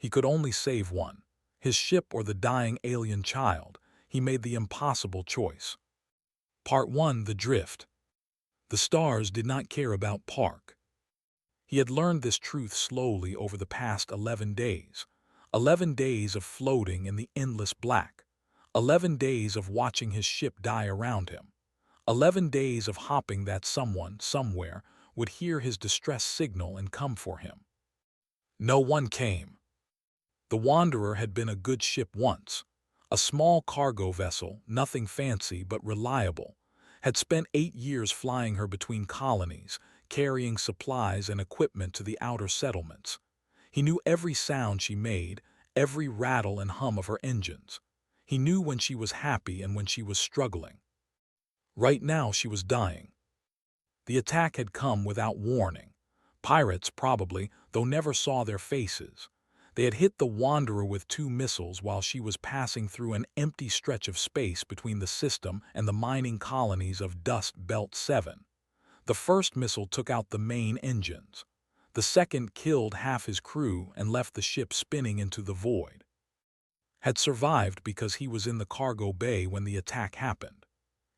He could only save one. His ship or the dying alien child. He made the impossible choice. Part 1: The Drift. The stars did not care about Park. He had learned this truth slowly over the past 11 days. 11 days of floating in the endless black. 11 days of watching his ship die around him. 11 days of hoping that someone, somewhere, would hear his distress signal and come for him. No one came. The Wanderer had been a good ship once. A small cargo vessel, nothing fancy but reliable, had spent 8 years flying her between colonies, carrying supplies and equipment to the outer settlements. He knew every sound she made, every rattle and hum of her engines. He knew when she was happy and when she was struggling. Right now she was dying. The attack had come without warning. Pirates, probably, though never saw their faces. They had hit the Wanderer with 2 missiles while she was passing through an empty stretch of space between the system and the mining colonies of Dust Belt 7. The first missile took out the main engines. The second killed half his crew and left the ship spinning into the void. Had survived because he was in the cargo bay when the attack happened.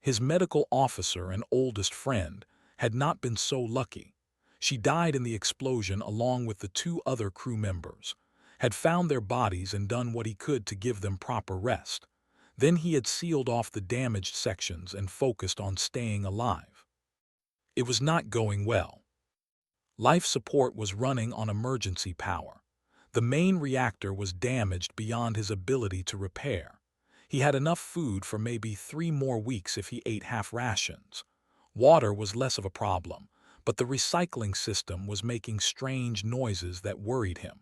His medical officer and oldest friend had not been so lucky. She died in the explosion along with the 2 other crew members. Had found their bodies and done what he could to give them proper rest. Then he had sealed off the damaged sections and focused on staying alive. It was not going well. Life support was running on emergency power. The main reactor was damaged beyond his ability to repair. He had enough food for maybe 3 more weeks if he ate half rations. Water was less of a problem, but the recycling system was making strange noises that worried him.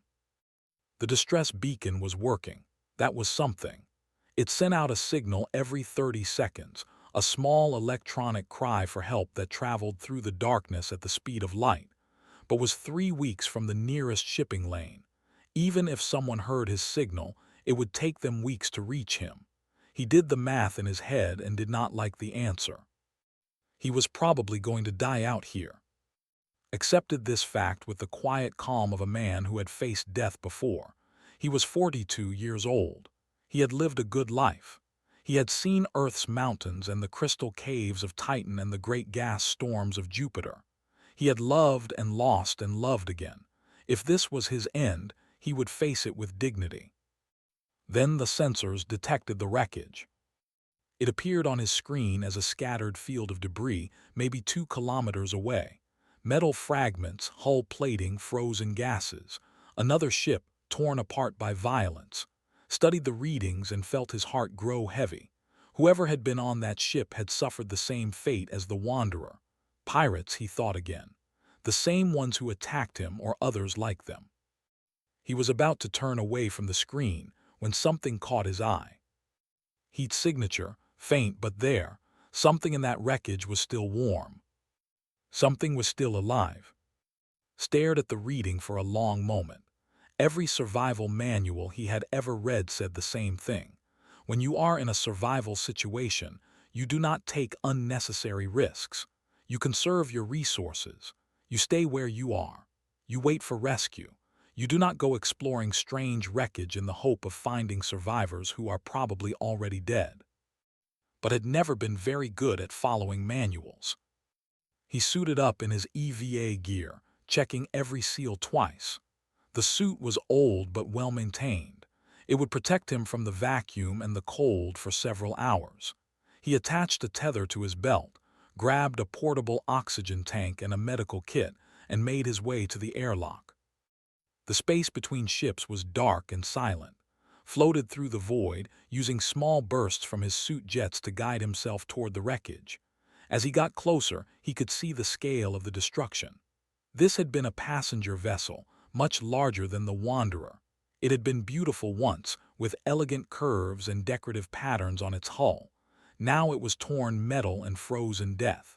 The distress beacon was working. That was something. It sent out a signal every 30 seconds, a small electronic cry for help that traveled through the darkness at the speed of light, but was 3 weeks from the nearest shipping lane. Even if someone heard his signal, it would take them weeks to reach him. He did the math in his head and did not like the answer. He was probably going to die out here. Accepted this fact with the quiet calm of a man who had faced death before. He was 42 years old. He had lived a good life. He had seen Earth's mountains and the crystal caves of Titan and the great gas storms of Jupiter. He had loved and lost and loved again. If this was his end, he would face it with dignity. Then the sensors detected the wreckage. It appeared on his screen as a scattered field of debris, maybe 2 kilometers away. Metal fragments, hull plating, frozen gases. Another ship, torn apart by violence. Studied the readings and felt his heart grow heavy. Whoever had been on that ship had suffered the same fate as the Wanderer. Pirates, he thought again. The same ones who attacked him or others like them. He was about to turn away from the screen when something caught his eye. Heat signature, faint but there. Something in that wreckage was still warm. Something was still alive. Stared at the reading for a long moment. Every survival manual he had ever read said the same thing. When you are in a survival situation, you do not take unnecessary risks. You conserve your resources. You stay where you are. You wait for rescue. You do not go exploring strange wreckage in the hope of finding survivors who are probably already dead. But had never been very good at following manuals. He suited up in his EVA gear, checking every seal twice. The suit was old but well-maintained. It would protect him from the vacuum and the cold for several hours. He attached a tether to his belt, grabbed a portable oxygen tank and a medical kit, and made his way to the airlock. The space between ships was dark and silent. Floated through the void, using small bursts from his suit jets to guide himself toward the wreckage. As he got closer, he could see the scale of the destruction. This had been a passenger vessel, much larger than the Wanderer. It had been beautiful once, with elegant curves and decorative patterns on its hull. Now it was torn metal and frozen death.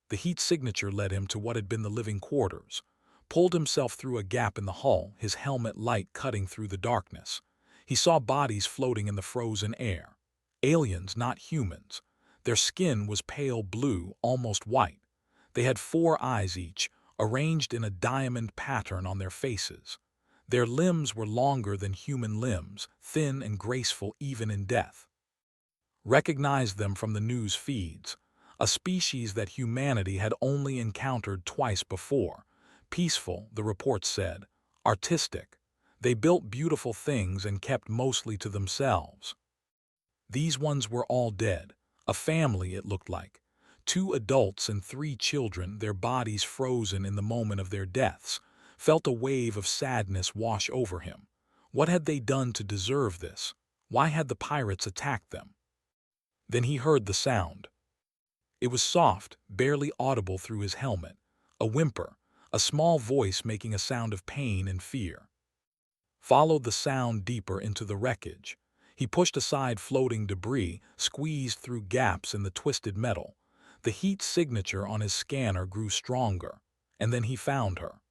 The heat signature led him to what had been the living quarters. Pulled himself through a gap in the hull, his helmet light cutting through the darkness. He saw bodies floating in the frozen air. Aliens, not humans. Their skin was pale blue, almost white. They had 4 eyes each, arranged in a diamond pattern on their faces. Their limbs were longer than human limbs, thin and graceful even in death. Recognized them from the news feeds, a species that humanity had only encountered twice before. Peaceful, the reports said. Artistic. They built beautiful things and kept mostly to themselves. These ones were all dead. A family, it looked like. 2 adults and 3 children, their bodies frozen in the moment of their deaths, felt a wave of sadness wash over him. What had they done to deserve this? Why had the pirates attacked them? Then he heard the sound. It was soft, barely audible through his helmet. A whimper, a small voice making a sound of pain and fear. Followed the sound deeper into the wreckage. He pushed aside floating debris, squeezed through gaps in the twisted metal. The heat signature on his scanner grew stronger, and then he found her.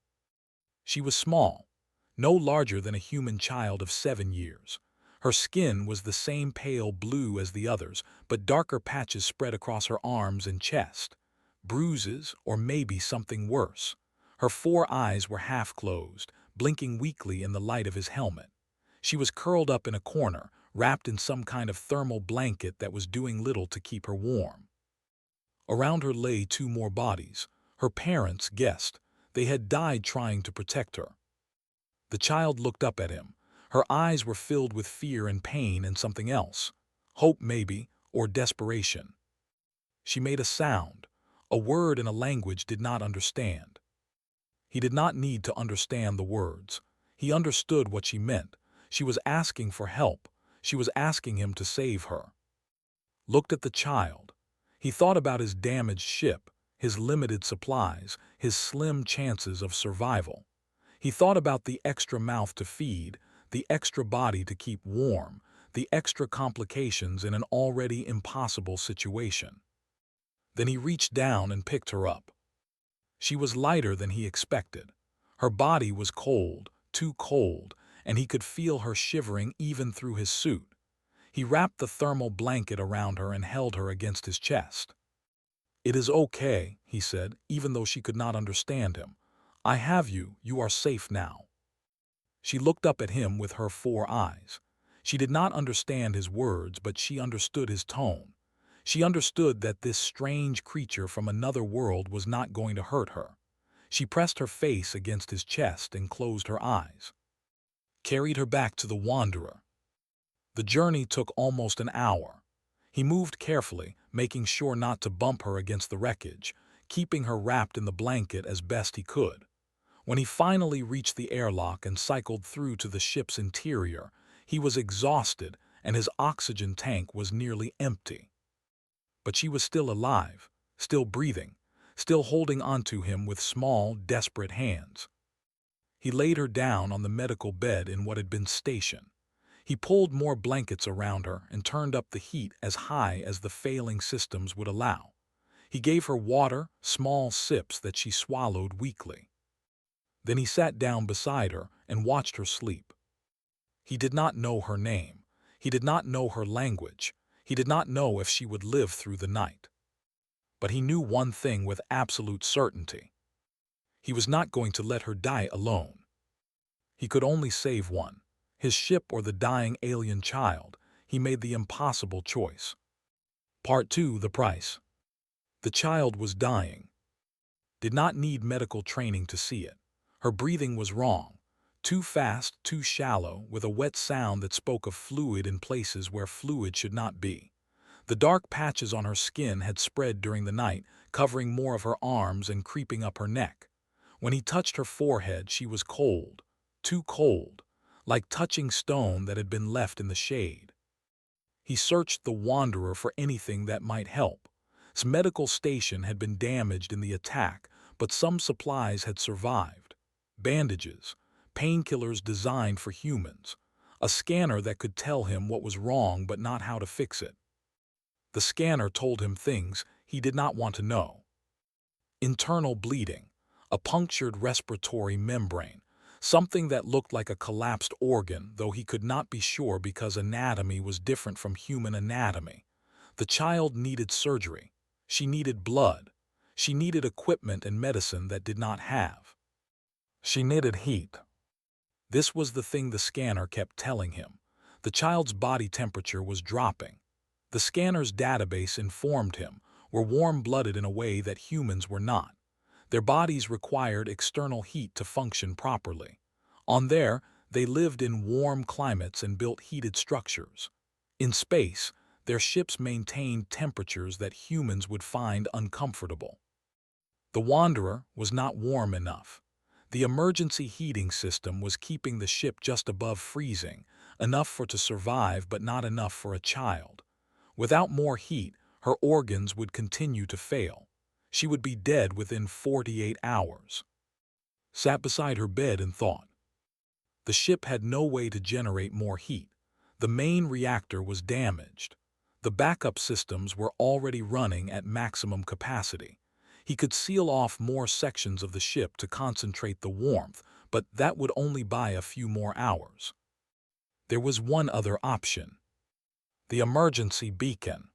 She was small, no larger than a human child of 7 years. Her skin was the same pale blue as the others, but darker patches spread across her arms and chest. Bruises, or maybe something worse. Her 4 eyes were half closed, blinking weakly in the light of his helmet. She was curled up in a corner, wrapped in some kind of thermal blanket that was doing little to keep her warm. Around her lay 2 more bodies. Her parents guessed. They had died trying to protect her. The child looked up at him. Her eyes were filled with fear and pain and something else. Hope maybe, or desperation. She made a sound, a word in a language did not understand. He did not need to understand the words. He understood what she meant. She was asking for help. She was asking him to save her. Looked at the child. He thought about his damaged ship, his limited supplies, his slim chances of survival. He thought about the extra mouth to feed, the extra body to keep warm, the extra complications in an already impossible situation. Then he reached down and picked her up. She was lighter than he expected. Her body was cold, too cold, and he could feel her shivering even through his suit. He wrapped the thermal blanket around her and held her against his chest. "It is okay," he said, even though she could not understand him. "I have you. You are safe now." She looked up at him with her 4 eyes. She did not understand his words, but she understood his tone. She understood that this strange creature from another world was not going to hurt her. She pressed her face against his chest and closed her eyes. Carried her back to the Wanderer. The journey took almost an hour. He moved carefully, making sure not to bump her against the wreckage, keeping her wrapped in the blanket as best he could. When he finally reached the airlock and cycled through to the ship's interior, he was exhausted and his oxygen tank was nearly empty. But she was still alive, still breathing, still holding onto him with small, desperate hands. He laid her down on the medical bed in what had been station. He pulled more blankets around her and turned up the heat as high as the failing systems would allow. He gave her water, small sips that she swallowed weakly. Then he sat down beside her and watched her sleep. He did not know her name. He did not know her language. He did not know if she would live through the night. But he knew one thing with absolute certainty. He was not going to let her die alone. He could only save one. His ship or the dying alien child. He made the impossible choice. Part 2: The Price. The child was dying. Did not need medical training to see it. Her breathing was wrong. Too fast, too shallow, with a wet sound that spoke of fluid in places where fluid should not be. The dark patches on her skin had spread during the night, covering more of her arms and creeping up her neck. When he touched her forehead, she was cold. Too cold. Like touching stone that had been left in the shade. He searched the Wanderer for anything that might help. His medical station had been damaged in the attack, but some supplies had survived. Bandages, painkillers designed for humans, a scanner that could tell him what was wrong but not how to fix it. The scanner told him things he did not want to know. Internal bleeding, a punctured respiratory membrane, something that looked like a collapsed organ, though he could not be sure because anatomy was different from human anatomy. The child needed surgery. She needed blood. She needed equipment and medicine that did not have. She needed heat. This was the thing the scanner kept telling him. The child's body temperature was dropping. The scanner's database informed him were warm-blooded in a way that humans were not. Their bodies required external heat to function properly. On there, they lived in warm climates and built heated structures. In space, their ships maintained temperatures that humans would find uncomfortable. The Wanderer was not warm enough. The emergency heating system was keeping the ship just above freezing, enough for to survive but not enough for a child. Without more heat, her organs would continue to fail. She would be dead within 48 hours. Sat beside her bed and thought. The ship had no way to generate more heat. The main reactor was damaged. The backup systems were already running at maximum capacity. He could seal off more sections of the ship to concentrate the warmth, but that would only buy a few more hours. There was one other option. The emergency beacon.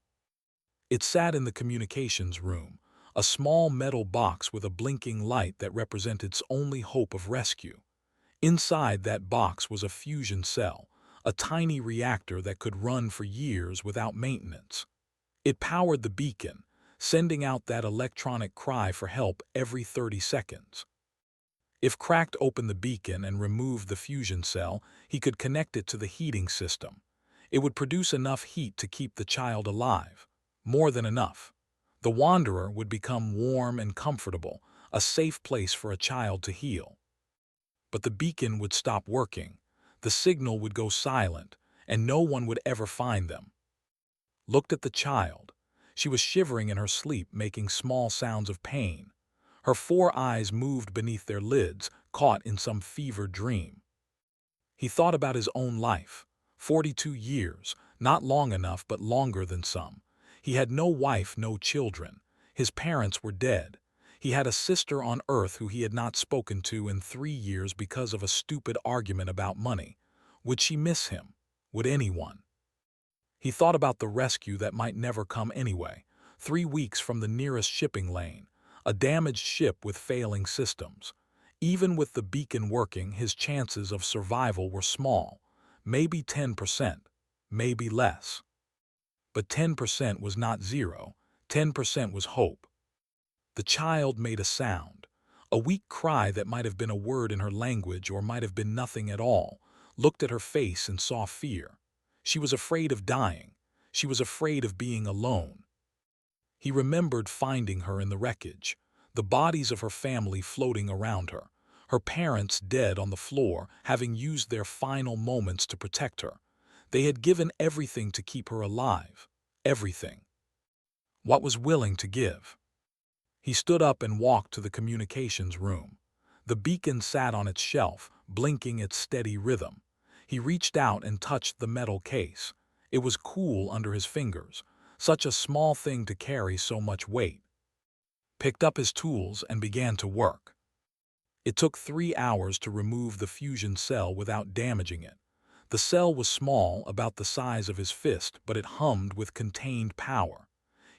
It sat in the communications room, a small metal box with a blinking light that represented its only hope of rescue. Inside that box was a fusion cell, a tiny reactor that could run for years without maintenance. It powered the beacon, sending out that electronic cry for help every 30 seconds. If cracked open the beacon and removed the fusion cell, he could connect it to the heating system. It would produce enough heat to keep the child alive. More than enough. The Wanderer would become warm and comfortable, a safe place for a child to heal. But the beacon would stop working. The signal would go silent, and no one would ever find them. Looked at the child. She was shivering in her sleep, making small sounds of pain. Her 4 eyes moved beneath their lids, caught in some fevered dream. He thought about his own life. 42 years, not long enough but longer than some. He had no wife, no children. His parents were dead. He had a sister on Earth who he had not spoken to in 3 years because of a stupid argument about money. Would she miss him? Would anyone? He thought about the rescue that might never come anyway. 3 weeks from the nearest shipping lane. A damaged ship with failing systems. Even with the beacon working, his chances of survival were small. Maybe 10%, maybe less. But 10% was not zero. 10% was hope. The child made a sound. A weak cry that might have been a word in her language or might have been nothing at all. Looked at her face and saw fear. She was afraid of dying. She was afraid of being alone. He remembered finding her in the wreckage, the bodies of her family floating around her, her parents dead on the floor, having used their final moments to protect her. They had given everything to keep her alive. Everything. What was willing to give? He stood up and walked to the communications room. The beacon sat on its shelf, blinking its steady rhythm. He reached out and touched the metal case. It was cool under his fingers, such a small thing to carry so much weight. Picked up his tools and began to work. It took 3 hours to remove the fusion cell without damaging it. The cell was small, about the size of his fist, but it hummed with contained power.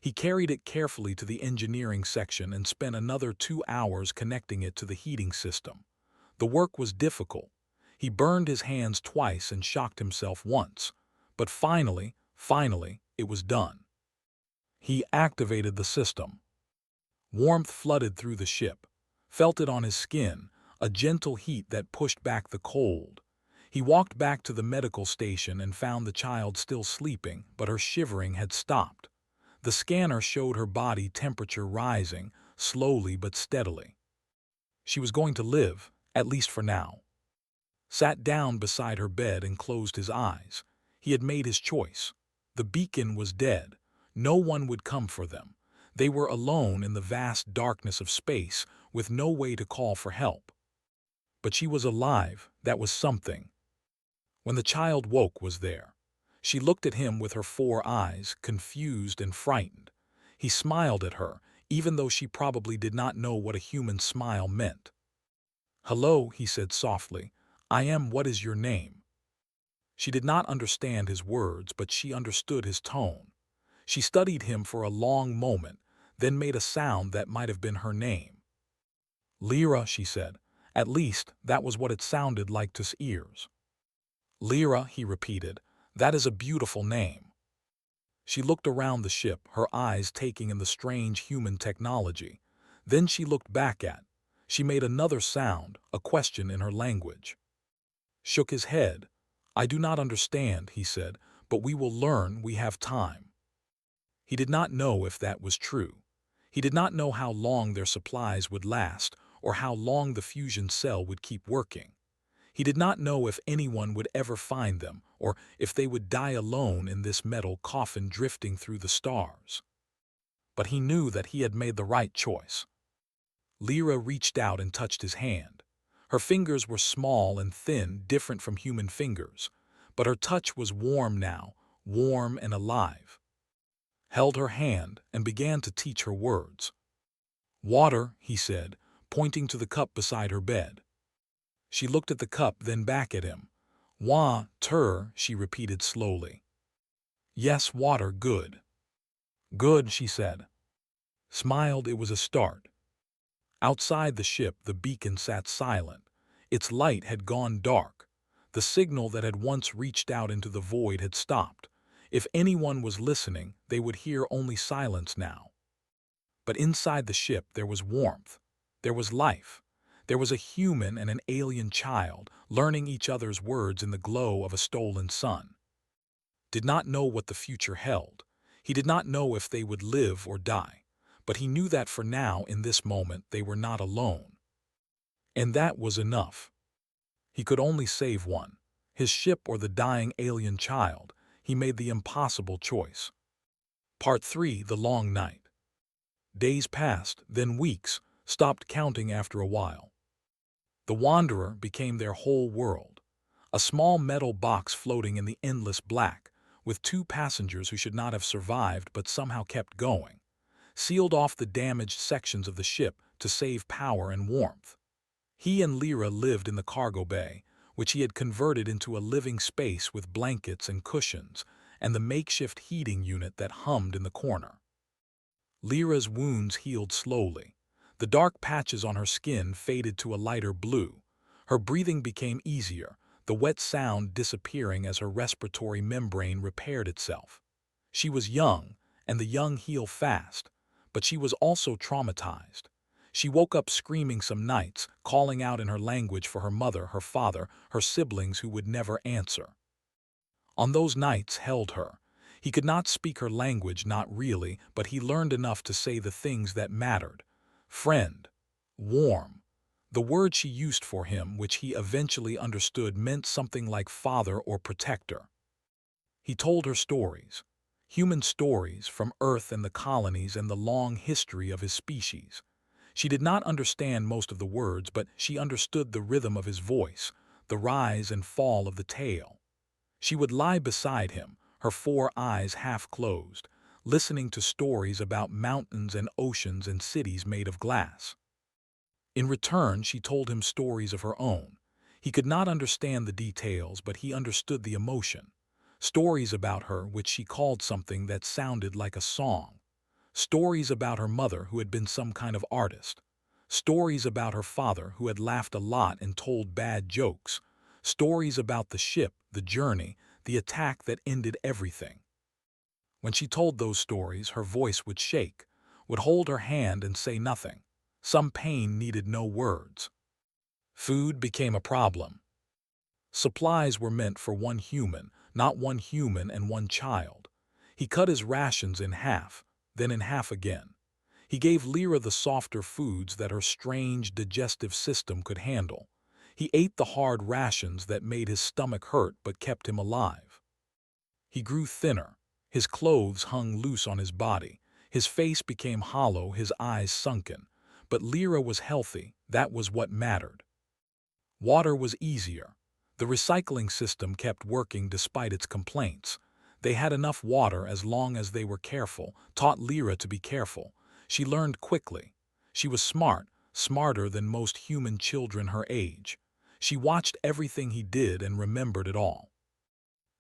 He carried it carefully to the engineering section and spent another 2 hours connecting it to the heating system. The work was difficult. He burned his hands twice and shocked himself once. But finally, it was done. He activated the system. Warmth flooded through the ship. Felt it on his skin, a gentle heat that pushed back the cold. He walked back to the medical station and found the child still sleeping, but her shivering had stopped. The scanner showed her body temperature rising, slowly but steadily. She was going to live, at least for now. Sat down beside her bed and closed his eyes. He had made his choice. The beacon was dead. No one would come for them. They were alone in the vast darkness of space, with no way to call for help. But she was alive. That was something. When the child woke, was there. She looked at him with her 4 eyes, confused and frightened. He smiled at her, even though she probably did not know what a human smile meant. "Hello," he said softly. "I am. What is your name?" She did not understand his words, but she understood his tone. She studied him for a long moment, then made a sound that might have been her name. "Lyra," she said. At least, that was what it sounded like to his ears. Lyra, he repeated, that is a beautiful name. She looked around the ship, her eyes taking in the strange human technology. Then she looked back at. She made another sound, a question in her language. Shook his head. I do not understand, he said, but we will learn, we have time. He did not know if that was true. He did not know how long their supplies would last or how long the fusion cell would keep working. He did not know if anyone would ever find them or if they would die alone in this metal coffin drifting through the stars. But he knew that he had made the right choice. Lyra reached out and touched his hand. Her fingers were small and thin, different from human fingers, but her touch was warm now, warm and alive. Held her hand and began to teach her words. Water, he said, pointing to the cup beside her bed. She looked at the cup, then back at him. Water, she repeated slowly. Yes, water, good. Good, she said. Smiled, it was a start. Outside the ship, the beacon sat silent. Its light had gone dark. The signal that had once reached out into the void had stopped. If anyone was listening, they would hear only silence now. But inside the ship there was warmth. There was life. There was a human and an alien child, learning each other's words in the glow of a stolen sun. Did not know what the future held. He did not know if they would live or die. But he knew that for now, in this moment, they were not alone. And that was enough. He could only save one. His ship or the dying alien child. He made the impossible choice. Part 3, The Long Night. Days passed, then weeks, stopped counting after a while. The Wanderer became their whole world. A small metal box floating in the endless black, with 2 passengers who should not have survived but somehow kept going. Sealed off the damaged sections of the ship to save power and warmth. He and Lyra lived in the cargo bay, which he had converted into a living space with blankets and cushions, and the makeshift heating unit that hummed in the corner. Lyra's wounds healed slowly. The dark patches on her skin faded to a lighter blue. Her breathing became easier, the wet sound disappearing as her respiratory membrane repaired itself. She was young, and the young heal fast, but she was also traumatized. She woke up screaming some nights, calling out in her language for her mother, her father, her siblings who would never answer. On those nights held her. He could not speak her language, not really, but he learned enough to say the things that mattered. Friend. Warm. The word she used for him, which he eventually understood, meant something like father or protector. He told her stories. Human stories from Earth and the colonies and the long history of his species. She did not understand most of the words, but she understood the rhythm of his voice, the rise and fall of the tale. She would lie beside him, her 4 eyes half closed, listening to stories about mountains and oceans and cities made of glass. In return, she told him stories of her own. He could not understand the details, but he understood the emotion. Stories about her which she called something that sounded like a song. Stories about her mother who had been some kind of artist. Stories about her father who had laughed a lot and told bad jokes. Stories about the ship, the journey, the attack that ended everything. When she told those stories, her voice would shake, would hold her hand and say nothing. Some pain needed no words. Food became a problem. Supplies were meant for 1 human, not 1 human and 1 child. He cut his rations in half, then in half again. He gave Lyra the softer foods that her strange digestive system could handle. He ate the hard rations that made his stomach hurt but kept him alive. He grew thinner. His clothes hung loose on his body. His face became hollow, his eyes sunken. But Lyra was healthy. That was what mattered. Water was easier. The recycling system kept working despite its complaints. They had enough water as long as they were careful, taught Lyra to be careful. She learned quickly. She was smart, smarter than most human children her age. She watched everything he did and remembered it all.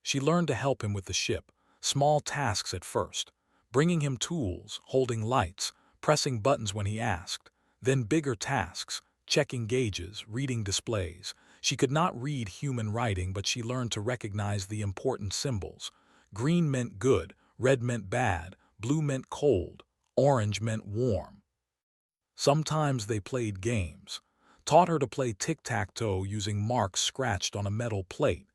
She learned to help him with the ship, small tasks at first, bringing him tools, holding lights, pressing buttons when he asked, then bigger tasks, checking gauges, reading displays. She could not read human writing, but she learned to recognize the important symbols. Green meant good, red meant bad, blue meant cold, orange meant warm. Sometimes they played games. Taught her to play tic-tac-toe using marks scratched on a metal plate.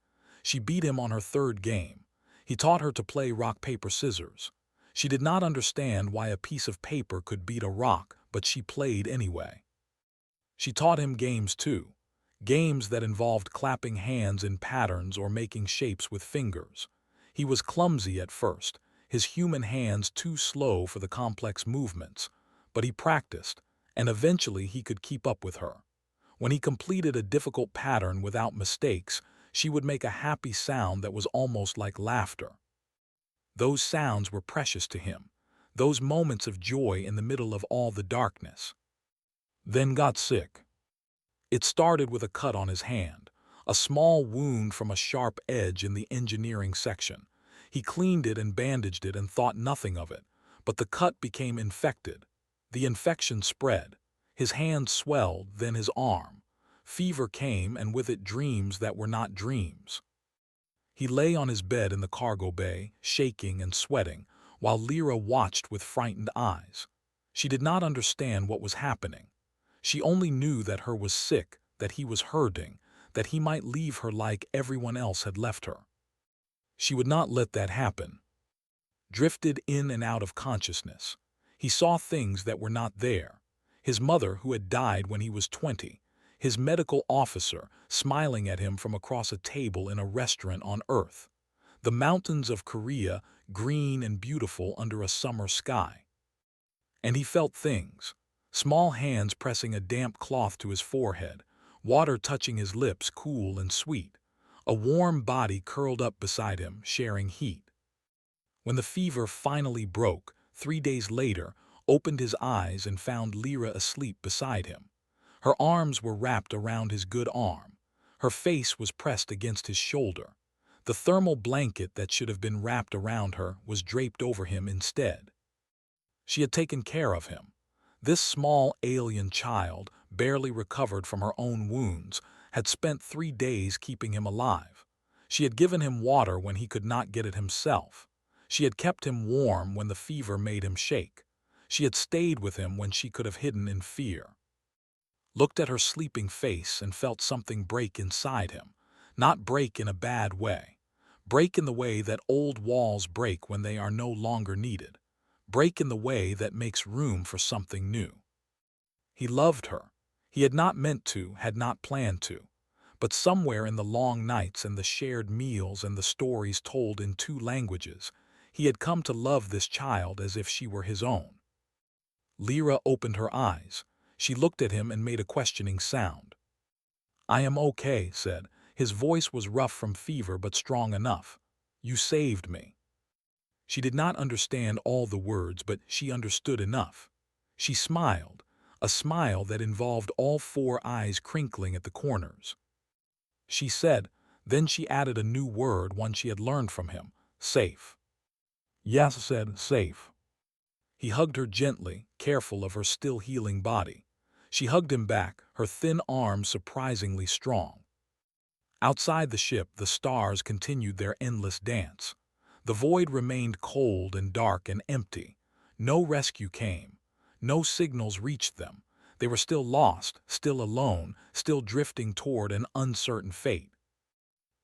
She beat him on her third game. He taught her to play rock, paper, scissors. She did not understand why a piece of paper could beat a rock, but she played anyway. She taught him games too. Games that involved clapping hands in patterns or making shapes with fingers. He was clumsy at first, his human hands too slow for the complex movements, but he practiced, and eventually he could keep up with her. When he completed a difficult pattern without mistakes, she would make a happy sound that was almost like laughter. Those sounds were precious to him, those moments of joy in the middle of all the darkness. Then got sick. It started with a cut on his hand, a small wound from a sharp edge in the engineering section. He cleaned it and bandaged it and thought nothing of it, but the cut became infected. The infection spread. His hand swelled, then his arm. Fever came, and with it dreams that were not dreams. He lay on his bed in the cargo bay, shaking and sweating, while Lyra watched with frightened eyes. She did not understand what was happening. She only knew that her was sick, that he was hurting, that he might leave her like everyone else had left her. She would not let that happen. Drifted in and out of consciousness. He saw things that were not there. His mother, who had died when he was 20. His medical officer, smiling at him from across a table in a restaurant on Earth. The mountains of Korea, green and beautiful under a summer sky. And he felt things. Small hands pressing a damp cloth to his forehead, water touching his lips, cool and sweet. A warm body curled up beside him, sharing heat. When the fever finally broke, 3 days later, opened his eyes and found Lyra asleep beside him. Her arms were wrapped around his good arm. Her face was pressed against his shoulder. The thermal blanket that should have been wrapped around her was draped over him instead. She had taken care of him. This small alien child, barely recovered from her own wounds, had spent 3 days keeping him alive. She had given him water when he could not get it himself. She had kept him warm when the fever made him shake. She had stayed with him when she could have hidden in fear. Looked at her sleeping face and felt something break inside him. Not break in a bad way. Break in the way that old walls break when they are no longer needed. Break in the way that makes room for something new. He loved her. He had not meant to, had not planned to. But somewhere in the long nights and the shared meals and the stories told in 2 languages, he had come to love this child as if she were his own. Lyra opened her eyes. She looked at him and made a questioning sound. "I am okay," said. His voice was rough from fever but strong enough. "You saved me." She did not understand all the words, but she understood enough. She smiled, a smile that involved all 4 eyes crinkling at the corners. She said, then she added a new word, one she had learned from him, safe. "Yes," said, "safe." He hugged her gently, careful of her still healing body. She hugged him back, her thin arms surprisingly strong. Outside the ship, the stars continued their endless dance. The void remained cold and dark and empty. No rescue came. No signals reached them. They were still lost, still alone, still drifting toward an uncertain fate.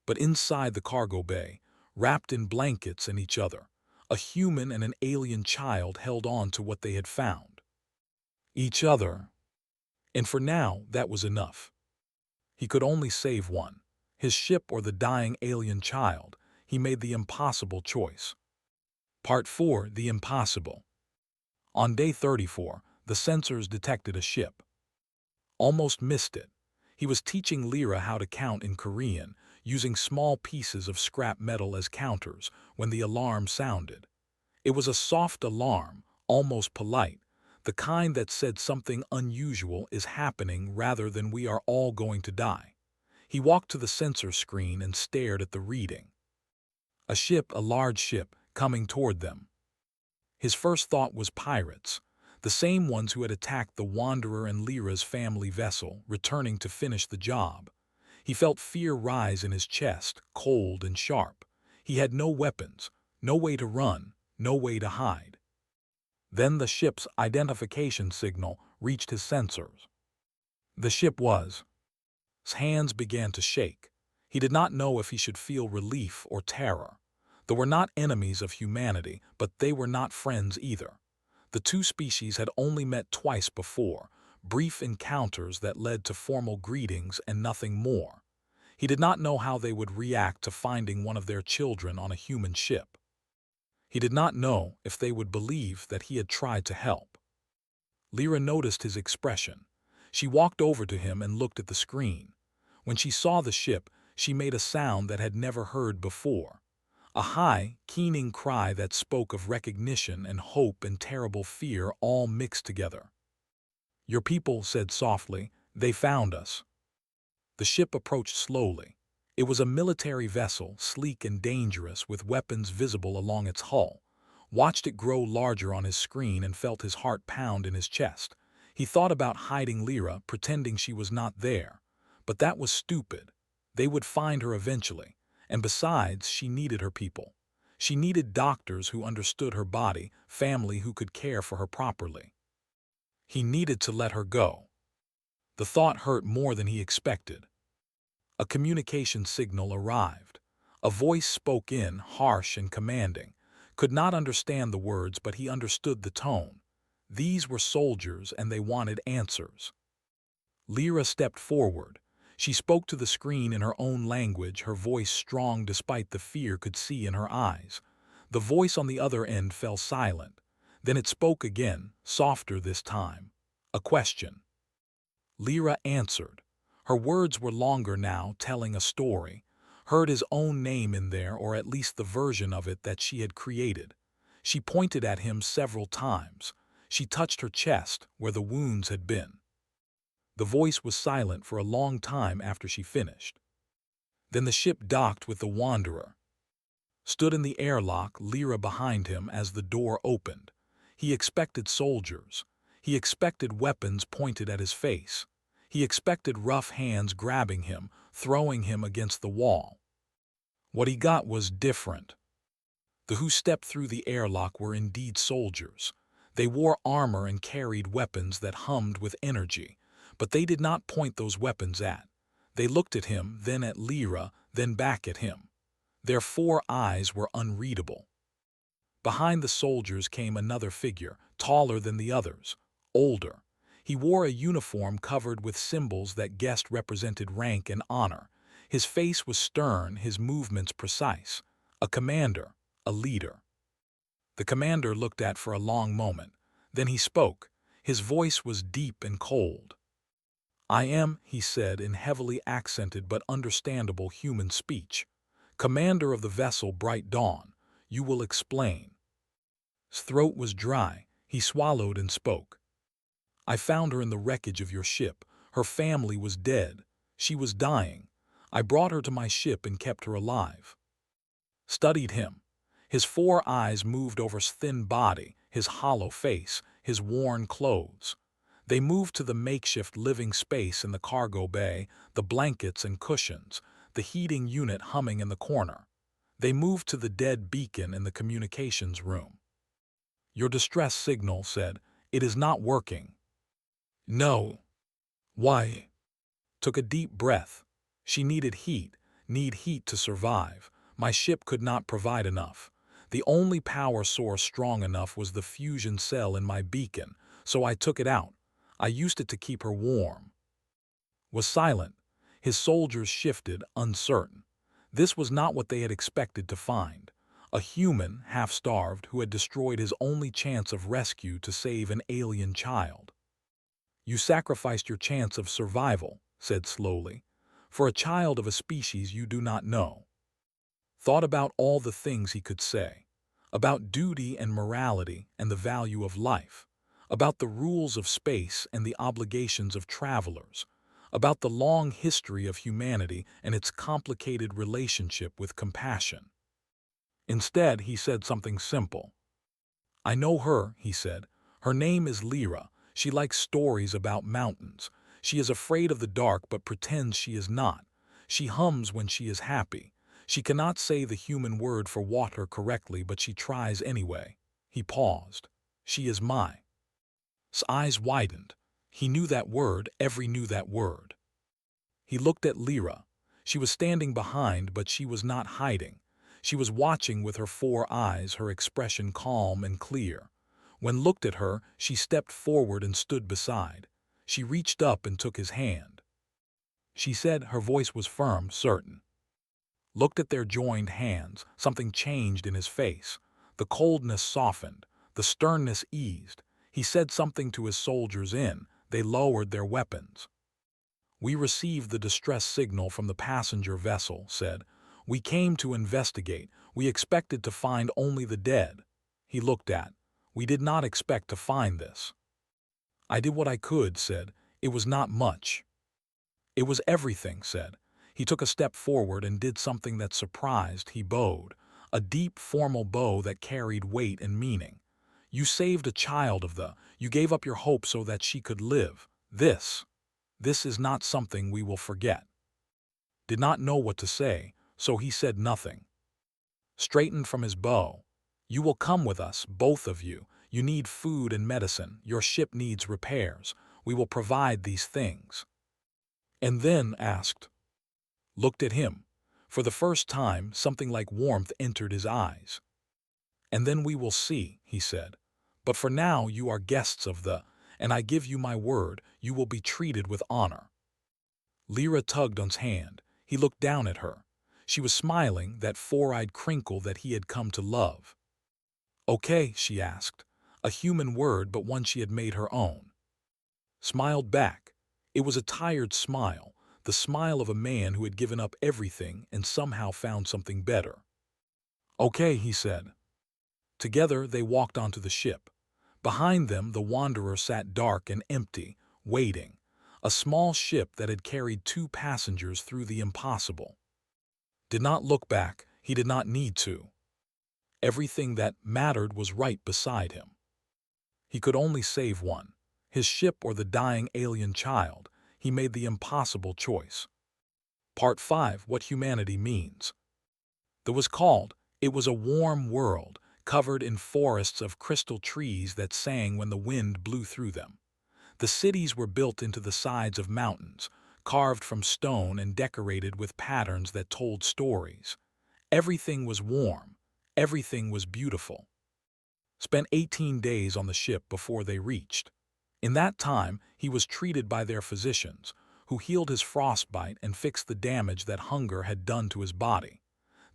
But inside the cargo bay, wrapped in blankets and each other, a human and an alien child held on to what they had found. Each other. And for now, that was enough. He could only save one. His ship or the dying alien child. He made the impossible choice. Part 4. The Impossible. On day 34, the sensors detected a ship. Almost missed it. He was teaching Lyra how to count in Korean, using small pieces of scrap metal as counters when the alarm sounded. It was a soft alarm, almost polite, the kind that said something unusual is happening rather than we are all going to die. He walked to the sensor screen and stared at the reading. A ship, a large ship, coming toward them. His first thought was pirates. The same ones who had attacked the Wanderer and Lyra's family vessel, returning to finish the job. He felt fear rise in his chest, cold and sharp. He had no weapons, no way to run, no way to hide. Then the ship's identification signal reached his sensors. The ship was. His hands began to shake. He did not know if he should feel relief or terror. They were not enemies of humanity, but they were not friends either. The two species had only met twice before, brief encounters that led to formal greetings and nothing more. He did not know how they would react to finding one of their children on a human ship. He did not know if they would believe that he had tried to help. Lyra noticed his expression. She walked over to him and looked at the screen. When she saw the ship, she made a sound that had never heard before. A high, keening cry that spoke of recognition and hope and terrible fear all mixed together. "Your people," said softly, "they found us." The ship approached slowly. It was a military vessel, sleek and dangerous, with weapons visible along its hull. Watched it grow larger on his screen and felt his heart pound in his chest. He thought about hiding Lyra, pretending she was not there. But that was stupid. They would find her eventually. And besides, she needed her people. She needed doctors who understood her body, family who could care for her properly. He needed to let her go. The thought hurt more than he expected. A communication signal arrived. A voice spoke in, harsh and commanding. Could not understand the words, but he understood the tone. These were soldiers, and they wanted answers. Lyra stepped forward. She spoke to the screen in her own language, her voice strong despite the fear could see in her eyes. The voice on the other end fell silent. Then it spoke again, softer this time. A question. Lyra answered. Her words were longer now, telling a story. Heard his own name in there, or at least the version of it that she had created. She pointed at him several times. She touched her chest, where the wounds had been. The voice was silent for a long time after she finished. Then the ship docked with the Wanderer. Stood in the airlock, Lyra behind him as the door opened. He expected soldiers. He expected weapons pointed at his face. He expected rough hands grabbing him, throwing him against the wall. What he got was different. The who stepped through the airlock were indeed soldiers. They wore armor and carried weapons that hummed with energy. But they did not point those weapons at. They looked at him, then at Lyra, then back at him. Their four eyes were unreadable. Behind the soldiers came another figure, taller than the others, older. He wore a uniform covered with symbols that guessed represented rank and honor. His face was stern, his movements precise. A commander, a leader. The commander looked at for a long moment. Then he spoke. His voice was deep and cold. "I am," he said in heavily accented but understandable human speech, "commander of the vessel Bright Dawn. You will explain." His throat was dry. He swallowed and spoke. "I found her in the wreckage of your ship. Her family was dead. She was dying. I brought her to my ship and kept her alive." Studied him. His four eyes moved over his thin body, his hollow face, his worn clothes. They moved to the makeshift living space in the cargo bay, the blankets and cushions, the heating unit humming in the corner. They moved to the dead beacon in the communications room. "Your distress signal," said, "it is not working." "No." "Why?" Took a deep breath. She needed heat, need heat to survive. My ship could not provide enough. The only power source strong enough was the fusion cell in my beacon, so I took it out. I used it to keep her warm. Was silent. His soldiers shifted, uncertain. This was not what they had expected to find. A human, half-starved, who had destroyed his only chance of rescue to save an alien child. "You sacrificed your chance of survival," said slowly, "for a child of a species you do not know." Thought about all the things he could say. About duty and morality and the value of life. About the rules of space and the obligations of travelers, about the long history of humanity and its complicated relationship with compassion. Instead, he said something simple. "I know her," he said. Her name is Lyra. She likes stories about mountains. She is afraid of the dark but pretends she is not. She hums when she is happy. She cannot say the human word for water correctly, but she tries anyway. He paused. She is my. His eyes widened. He knew that word, every knew that word. He looked at Lyra. She was standing behind, but she was not hiding. She was watching with her 4 eyes, her expression calm and clear. When looked at her, she stepped forward and stood beside. She reached up and took his hand. She said, her voice was firm, certain. Looked at their joined hands. Something changed in his face. The coldness softened. The sternness eased. He said something to his soldiers in. They lowered their weapons. We received the distress signal from the passenger vessel, said. We came to investigate. We expected to find only the dead. He looked at. We did not expect to find this. I did what I could, said. It was not much. It was everything, said. He took a step forward and did something that surprised. He bowed. A deep, formal bow that carried weight and meaning. You saved a child of the. You gave up your hope so that she could live. This is not something we will forget. Did not know what to say, so he said nothing. Straightened from his bow. You will come with us, both of you. You need food and medicine. Your ship needs repairs. We will provide these things. And then asked. Looked at him. For the first time, something like warmth entered his eyes. And then we will see, he said. But for now you are guests of the, and I give you my word, you will be treated with honor. Lyra tugged on his hand. He looked down at her. She was smiling, that 4-eyed crinkle that he had come to love. Okay, she asked. A human word, but one she had made her own. Smiled back. It was a tired smile, the smile of a man who had given up everything and somehow found something better. Okay, he said. Together they walked onto the ship. Behind them the Wanderer sat dark and empty, waiting. A small ship that had carried 2 passengers through the impossible. Did not look back, he did not need to. Everything that mattered was right beside him. He could only save one. His ship or the dying alien child. He made the impossible choice. Part 5. What Humanity Means. It was called, it was a warm world, covered in forests of crystal trees that sang when the wind blew through them. The cities were built into the sides of mountains, carved from stone and decorated with patterns that told stories. Everything was warm. Everything was beautiful. Spent 18 days on the ship before they reached. In that time, he was treated by their physicians, who healed his frostbite and fixed the damage that hunger had done to his body.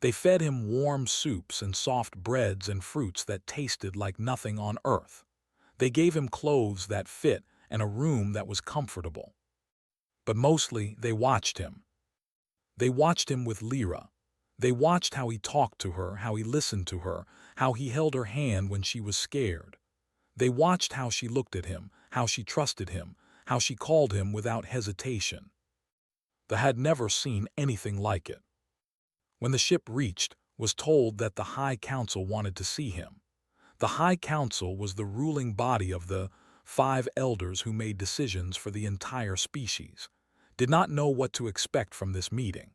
They fed him warm soups and soft breads and fruits that tasted like nothing on earth. They gave him clothes that fit and a room that was comfortable. But mostly, they watched him. They watched him with Lyra. They watched how he talked to her, how he listened to her, how he held her hand when she was scared. They watched how she looked at him, how she trusted him, how she called him without hesitation. They had never seen anything like it. When the ship reached, was told that the High Council wanted to see him. The High Council was the ruling body of the 5 elders who made decisions for the entire species. Did not know what to expect from this meeting.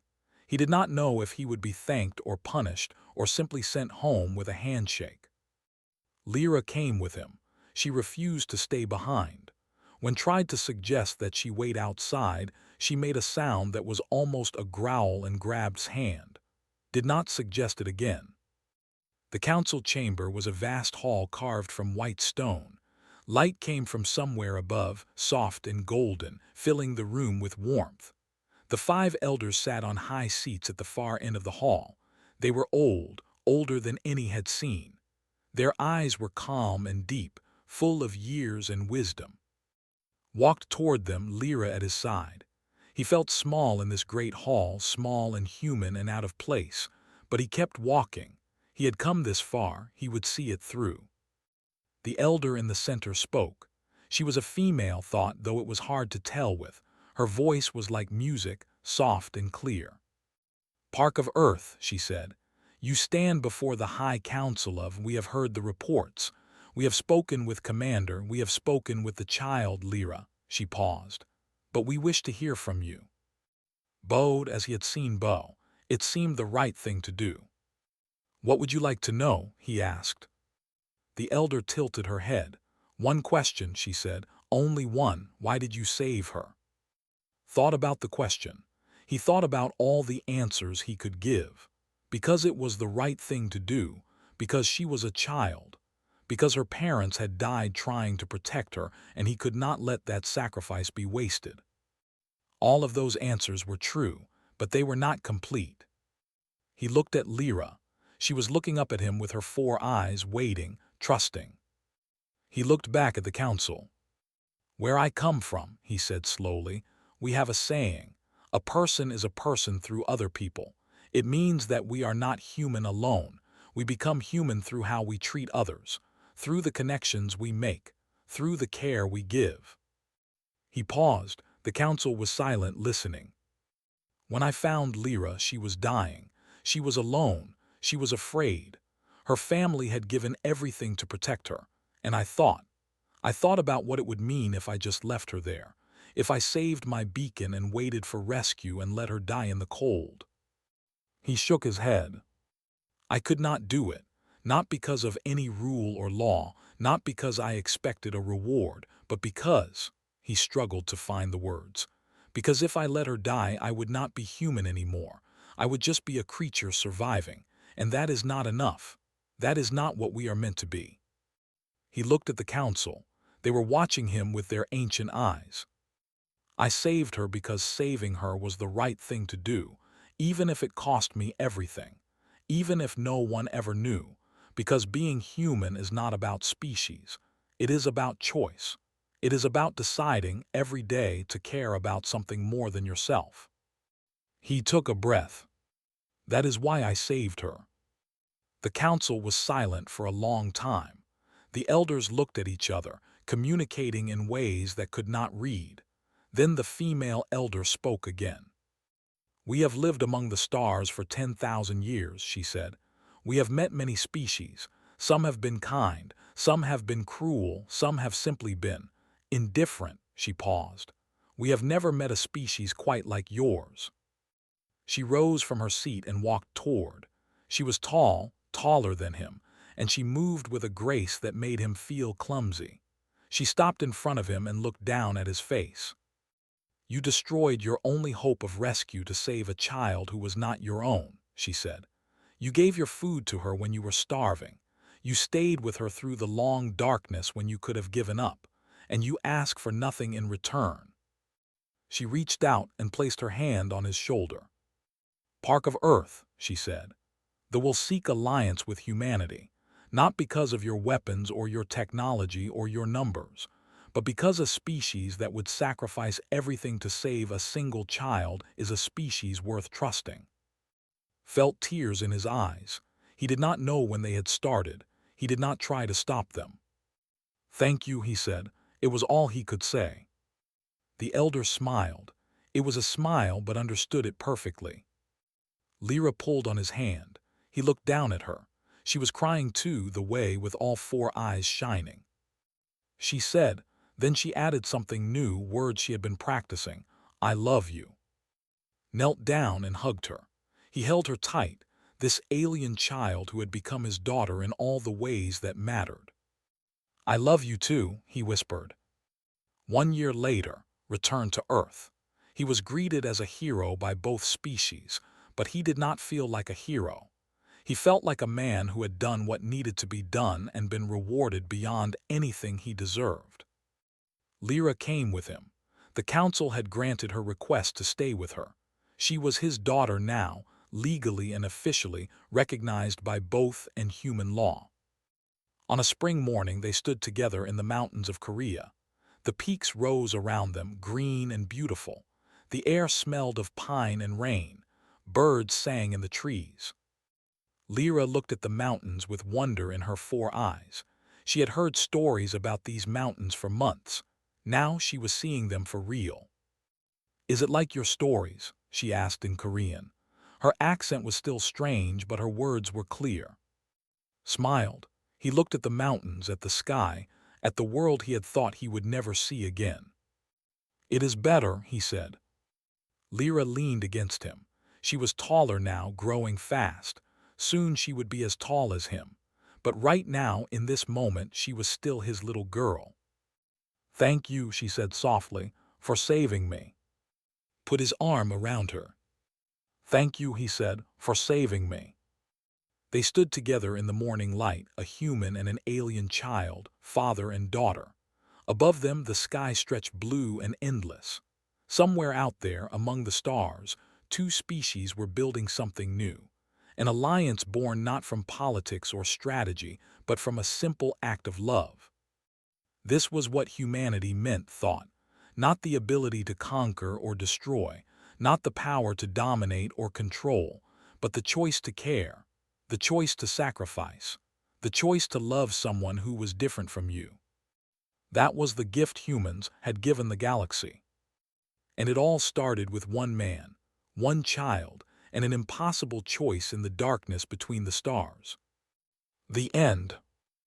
He did not know if he would be thanked or punished or simply sent home with a handshake. Lyra came with him. She refused to stay behind. When tried to suggest that she wait outside, she made a sound that was almost a growl and grabbed his hand. Did not suggest it again. The council chamber was a vast hall carved from white stone. Light came from somewhere above, soft and golden, filling the room with warmth. The 5 elders sat on high seats at the far end of the hall. They were old, older than any had seen. Their eyes were calm and deep, full of years and wisdom. Walked toward them, Lyra at his side. He felt small in this great hall, small and human and out of place, but he kept walking. He had come this far, he would see it through. The elder in the center spoke. She was a female thought, though it was hard to tell with. Her voice was like music, soft and clear. Park of Earth, she said. You stand before the High Council of, we have heard the reports. We have spoken with Commander, we have spoken with the child, Lyra. She paused. But we wish to hear from you. Bowed as he had seen Bo, it seemed the right thing to do. What would you like to know? He asked. The elder tilted her head. One question, she said. Only one. Why did you save her? Thought about the question. He thought about all the answers he could give. Because it was the right thing to do, because she was a child, because her parents had died trying to protect her, and he could not let that sacrifice be wasted. All of those answers were true, but they were not complete. He looked at Lyra. She was looking up at him with her 4 eyes, waiting, trusting. He looked back at the council. Where I come from, he said slowly, we have a saying. A person is a person through other people. It means that we are not human alone. We become human through how we treat others, through the connections we make, through the care we give. He paused. The council was silent, listening. When I found Lyra, she was dying. She was alone. She was afraid. Her family had given everything to protect her. And I thought about what it would mean if I just left her there. If I saved my beacon and waited for rescue and let her die in the cold. He shook his head. I could not do it. Not because of any rule or law, not because I expected a reward, but because, he struggled to find the words, because if I let her die, I would not be human anymore. I would just be a creature surviving, and that is not enough. That is not what we are meant to be. He looked at the council. They were watching him with their ancient eyes. I saved her because saving her was the right thing to do, even if it cost me everything, even if no one ever knew, because being human is not about species. It is about choice. It is about deciding every day to care about something more than yourself. He took a breath. That is why I saved her. The council was silent for a long time. The elders looked at each other, communicating in ways that could not read. Then the female elder spoke again. We have lived among the stars for 10,000 years, she said. We have met many species. Some have been kind, some have been cruel, some have simply been indifferent. She paused. We have never met a species quite like yours. She rose from her seat and walked toward. She was tall, taller than him, and she moved with a grace that made him feel clumsy. She stopped in front of him and looked down at his face. You destroyed your only hope of rescue to save a child who was not your own, she said. You gave your food to her when you were starving. You stayed with her through the long darkness when you could have given up, and you asked for nothing in return. She reached out and placed her hand on his shoulder. Park of Earth, she said, that will seek alliance with humanity, not because of your weapons or your technology or your numbers, but because a species that would sacrifice everything to save a single child is a species worth trusting. Felt tears in his eyes. He did not know when they had started. He did not try to stop them. Thank you, he said. It was all he could say. The elder smiled. It was a smile, but understood it perfectly. Lyra pulled on his hand. He looked down at her. She was crying too, the way with all 4 eyes shining. She said, then she added something new, words she had been practicing. I love you. Knelt down and hugged her. He held her tight, this alien child who had become his daughter in all the ways that mattered. I love you too, he whispered. 1 year later, returned to Earth. He was greeted as a hero by both species, but he did not feel like a hero. He felt like a man who had done what needed to be done and been rewarded beyond anything he deserved. Lyra came with him. The council had granted her request to stay with her. She was his daughter now, legally and officially recognized by both and human law. On a spring morning, they stood together in the mountains of Korea. The peaks rose around them, green and beautiful. The air smelled of pine and rain. Birds sang in the trees. Lyra looked at the mountains with wonder in her 4 eyes. She had heard stories about these mountains for months. Now she was seeing them for real. Is it like your stories? She asked in Korean. Her accent was still strange, but her words were clear. Smiled. He looked at the mountains, at the sky, at the world he had thought he would never see again. "It is better," he said. Lyra leaned against him. She was taller now, growing fast. Soon she would be as tall as him. But right now, in this moment, she was still his little girl. "Thank you," she said softly, "for saving me." Put his arm around her. "Thank you," he said, "for saving me." They stood together in the morning light, a human and an alien child, father and daughter. Above them the sky stretched blue and endless. Somewhere out there, among the stars, two species were building something new. An alliance born not from politics or strategy, but from a simple act of love. This was what humanity meant, thought. Not the ability to conquer or destroy, not the power to dominate or control, but the choice to care, the choice to sacrifice, the choice to love someone who was different from you. That was the gift humans had given the galaxy. And it all started with one man, one child, and an impossible choice in the darkness between the stars. The end.